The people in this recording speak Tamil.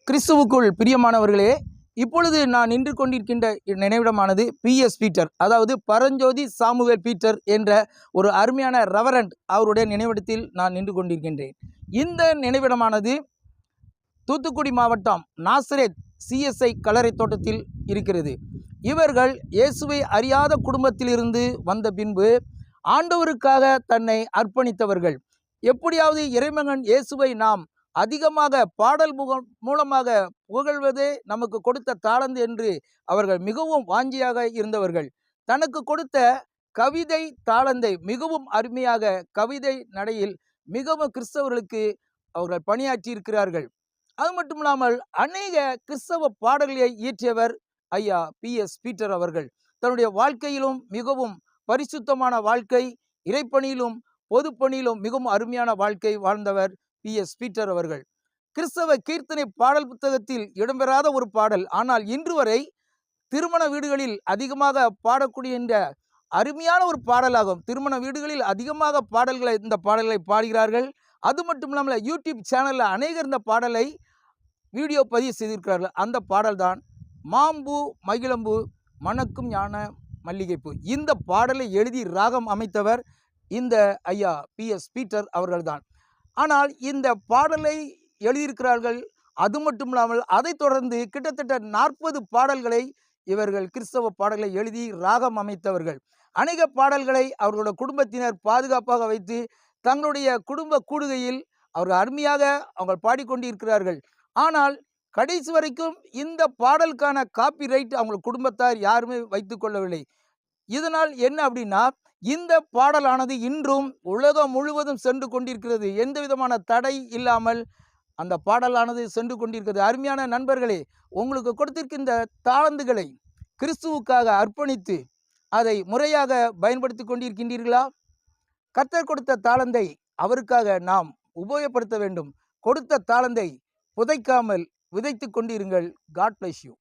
கிறிஸ்துவுக்குள் பிரியமானவர்களே, இப்பொழுது நான் நின்று கொண்டிருக்கின்ற நினைவிடமானது பிஎஸ் பீட்டர், அதாவது பரஞ்சோதி சாமுவேல் பீட்டர் என்ற ஒரு அருமையான ரெவரண்ட் அவருடைய நினைவிடத்தில் நான் நின்று கொண்டிருக்கின்றேன். இந்த நினைவிடமானது தூத்துக்குடி மாவட்டம் நாசரேத் சிஎஸ்ஐ கல்லறை தோட்டத்தில் இருக்கிறது. இவர்கள் இயேசுவை அறியாத குடும்பத்திலிருந்து வந்த பின்பு ஆண்டவருக்காக தன்னை அர்ப்பணித்தவர்கள். எப்படியாவது இறைமகன் இயேசுவை நாம் அதிகமாக பாடல் மூலமாக புகழ்வதே நமக்கு கொடுத்த தாளந்து என்று அவர்கள் மிகவும் வாஞ்சியாக இருந்தவர்கள். தனக்கு கொடுத்த கவிதை தாளந்தை மிகவும் அருமையாக கவிதை நடையில் மிகவும் கிறிஸ்தவர்களுக்கு அவர்கள் பணியாற்றி இருக்கிறார்கள். அது மட்டும் இல்லாமல் அநேக கிறிஸ்தவ பாடல்களை இயற்றியவர் ஐயா பிஎஸ் பீட்டர் அவர்கள். தன்னுடைய வாழ்க்கையிலும் மிகவும் பரிசுத்தமான வாழ்க்கை, இறைப்பணியிலும் பொதுப்பணியிலும் மிகவும் அருமையான வாழ்க்கை வாழ்ந்தவர் பிஎஸ் பீட்டர் அவர்கள். கிறிஸ்தவ கீர்த்தனை பாடல் புத்தகத்தில் இடம்பெறாத ஒரு பாடல், ஆனால் இன்று வரை திருமண வீடுகளில் அதிகமாக பாடக்கூடிய அருமையான ஒரு பாடலாகும். திருமண வீடுகளில் அதிகமாக இந்த பாடல்களை பாடுகிறார்கள். அது மட்டும் இல்லாமல் யூடியூப் சேனலில் அநேகர் இந்த பாடலை வீடியோ பதிவு செய்திருக்கிறார்கள். அந்த பாடல் தான் மாம்பூ மகிழம்பூ மணக்கும் ஞான மல்லிகைப்பூ. இந்த பாடலை எழுதி ராகம் அமைத்தவர் இந்த ஐயா பிஎஸ் பீட்டர் அவர்கள்தான். ஆனால் இந்த பாடலை எழுதியிருக்கிறார்கள். அது மட்டும் இல்லாமல் அதை தொடர்ந்து கிட்டத்தட்ட 40 பாடல்களை இவர்கள் கிறிஸ்தவ பாடல்களை எழுதி ராகம் அமைத்தவர்கள். அநேக பாடல்களை அவர்களுடைய குடும்பத்தினர் பாதுகாப்பாக வைத்து தங்களுடைய குடும்ப கூடுகையில் அவர்கள் அருமையாக அவங்க பாடிக்கொண்டிருக்கிறார்கள். ஆனால் கடைசி வரைக்கும் இந்த பாடலுக்கான காப்பி ரைட் அவங்க குடும்பத்தார் யாருமே வைத்து கொள்ளவில்லை. இதனால் என்ன அப்படின்னா, இந்த பாடலானது இன்றும் உலகம் முழுவதும் சென்று கொண்டிருக்கிறது. எந்த விதமான தடை இல்லாமல் அந்த பாடலானது சென்று கொண்டிருக்கிறது. அருமையான நண்பர்களே, உங்களுக்கு கொடுத்திருக்கின்ற தாளந்துகளை கிறிஸ்துவுக்காக அர்ப்பணித்து அதை முறையாக பயன்படுத்தி கொண்டிருக்கின்றீர்களா? கர்த்தர் கொடுத்த தாளந்தை அவருக்காக நாம் உபயோகப்படுத்த வேண்டும். கொடுத்த தாளந்தை புதைக்காமல் விதைத்து கொண்டிருங்கள். God bless you.